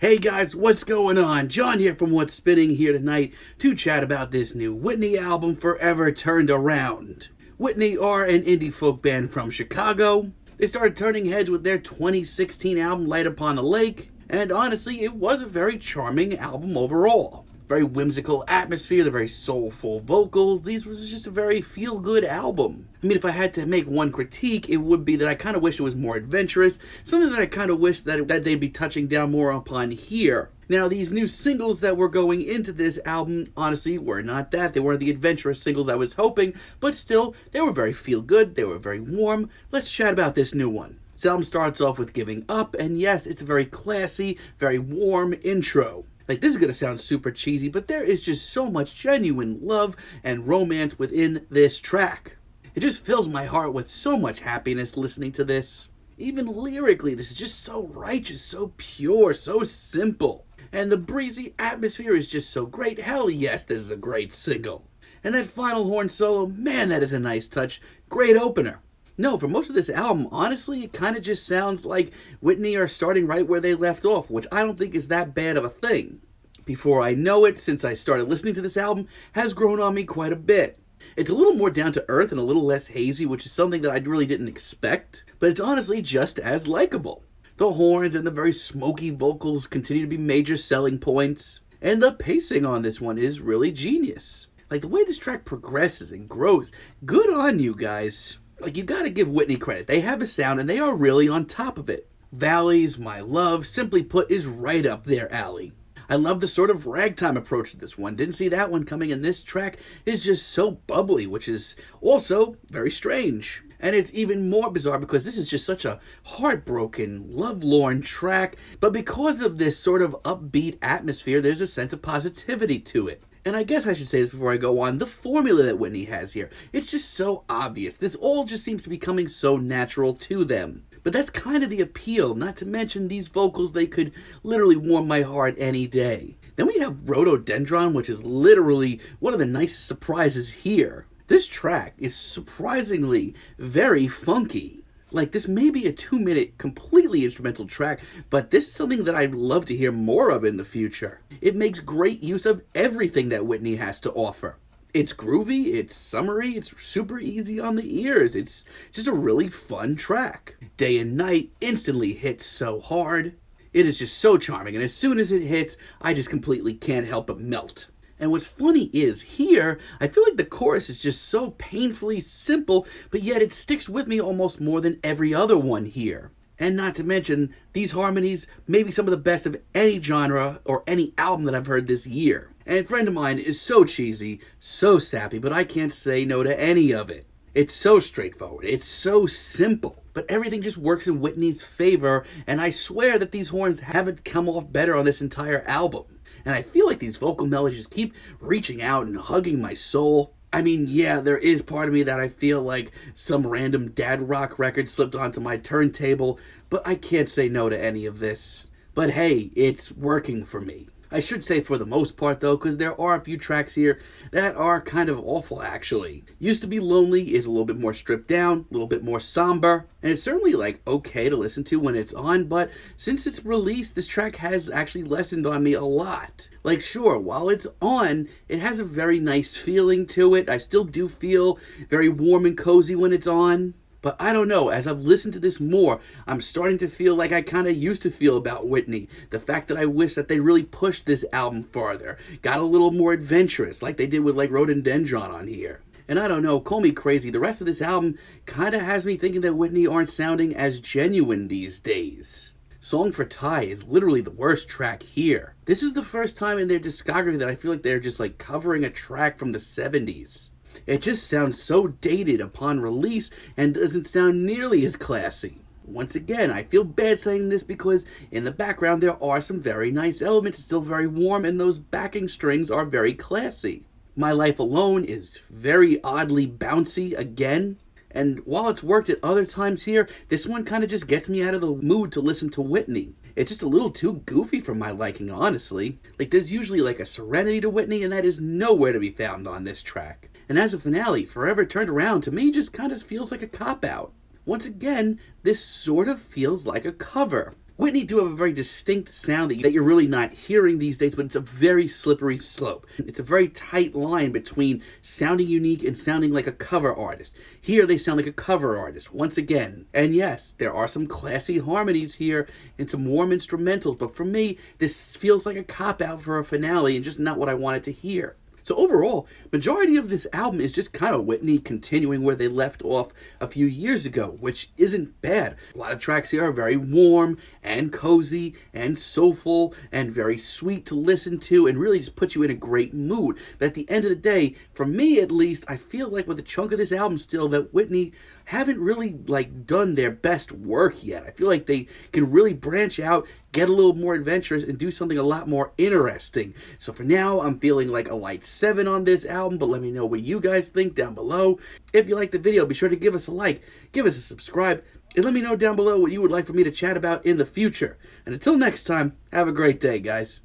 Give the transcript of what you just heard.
Hey guys, what's going on? John here from What's Spinning here tonight to chat about this new Whitney album, Forever Turned Around. Whitney are an indie folk band from Chicago. They started turning heads with their 2016 album, Light Upon the Lake, and honestly, it was a very charming album overall. Very whimsical atmosphere, the very soulful vocals. These was just a very feel-good album. I mean, if I had to make one critique, it would be that I kind of wish it was more adventurous, something that I kind of wish that they'd be touching down more upon here. Now, these new singles that were going into this album, honestly, were not that. They weren't the adventurous singles I was hoping, but still, they were very feel-good, they were very warm. Let's chat about this new one. This album starts off with Giving Up, and yes, it's a very classy, very warm intro. Like, this is going to sound super cheesy, but there is just so much genuine love and romance within this track. It just fills my heart with so much happiness listening to this. Even lyrically, this is just so righteous, so pure, so simple. And the breezy atmosphere is just so great. Hell yes, this is a great single. And that final horn solo, man, that is a nice touch. Great opener. No, for most of this album, honestly, it kind of just sounds like Whitney are starting right where they left off, which I don't think is that bad of a thing. Before I know it, since I started listening to this album, has grown on me quite a bit. It's a little more down to earth and a little less hazy, which is something that I really didn't expect, but it's honestly just as likable. The horns and the very smoky vocals continue to be major selling points, and the pacing on this one is really genius. Like, the way this track progresses and grows, good on you guys. Like, you gotta give Whitney credit. They have a sound and they are really on top of it. Valleys, My Love, simply put, is right up their alley. I love the sort of ragtime approach to this one. Didn't see that one coming, and this track is just so bubbly, which is also very strange. And it's even more bizarre because this is just such a heartbroken, lovelorn track, but because of this sort of upbeat atmosphere, there's a sense of positivity to it. And I guess I should say this before I go on, the formula that Whitney has here, it's just so obvious. This all just seems to be coming so natural to them. But that's kind of the appeal, not to mention these vocals, they could literally warm my heart any day. Then we have Rhododendron, which is literally one of the nicest surprises here. This track is surprisingly very funky. Like, this may be a 2-minute completely instrumental track, but this is something that I'd love to hear more of in the future. It makes great use of everything that Whitney has to offer. It's groovy, it's summery, it's super easy on the ears. It's just a really fun track. Day and Night instantly hits so hard. It is just so charming, and as soon as it hits, I just completely can't help but melt. And what's funny is, here, I feel like the chorus is just so painfully simple, but yet it sticks with me almost more than every other one here. And not to mention, these harmonies may be some of the best of any genre or any album that I've heard this year. And a friend of mine is so cheesy, so sappy, but I can't say no to any of it. It's so straightforward, it's so simple, but everything just works in Whitney's favor, and I swear that these horns haven't come off better on this entire album. And I feel like these vocal melodies keep reaching out and hugging my soul. I mean, yeah, there is part of me that I feel like some random dad rock record slipped onto my turntable, but I can't say no to any of this. But hey, it's working for me. I should say for the most part though, because there are a few tracks here that are kind of awful actually. Used to Be Lonely is a little bit more stripped down, a little bit more somber, and it's certainly like okay to listen to when it's on, but since it's released, this track has actually lessened on me a lot. Like, sure, while it's on, it has a very nice feeling to it. I still do feel very warm and cozy when it's on. But I don't know, as I've listened to this more, I'm starting to feel like I kind of used to feel about Whitney. The fact that I wish that they really pushed this album farther, got a little more adventurous, like they did with like Rhododendron on here. And I don't know, call me crazy, the rest of this album kind of has me thinking that Whitney aren't sounding as genuine these days. Song for Ty is literally the worst track here. This is the first time in their discography that I feel like they're just like covering a track from the 70s. It just sounds so dated upon release and doesn't sound nearly as classy. Once again, I feel bad saying this because in the background there are some very nice elements. It's still very warm and those backing strings are very classy. My Life Alone is very oddly bouncy again. And while it's worked at other times here, this one kind of just gets me out of the mood to listen to Whitney. It's just a little too goofy for my liking, honestly. Like, there's usually like a serenity to Whitney, and that is nowhere to be found on this track. And as a finale, Forever Turned Around to me just kind of feels like a cop-out. Once again, this sort of feels like a cover, Whitney do have a very distinct sound that you're really not hearing these days, but it's a very slippery slope. It's a very tight line between sounding unique and sounding like a cover artist. Here they sound like a cover artist, once again. And yes, there are some classy harmonies here and some warm instrumentals, but for me, this feels like a cop-out for a finale and just not what I wanted to hear. So overall, majority of this album is just kind of Whitney continuing where they left off a few years ago, which isn't bad. A lot of tracks here are very warm and cozy and soulful and very sweet to listen to and really just put you in a great mood. But at the end of the day, for me at least, I feel like with a chunk of this album still that Whitney haven't really done their best work yet. I feel like they can really branch out, get a little more adventurous, and do something a lot more interesting. So for now, I'm feeling like a light 7 on this album, but let me know what you guys think down below. If you liked the video, be sure to give us a like, give us a subscribe, and let me know down below what you would like for me to chat about in the future. And until next time, have a great day, guys.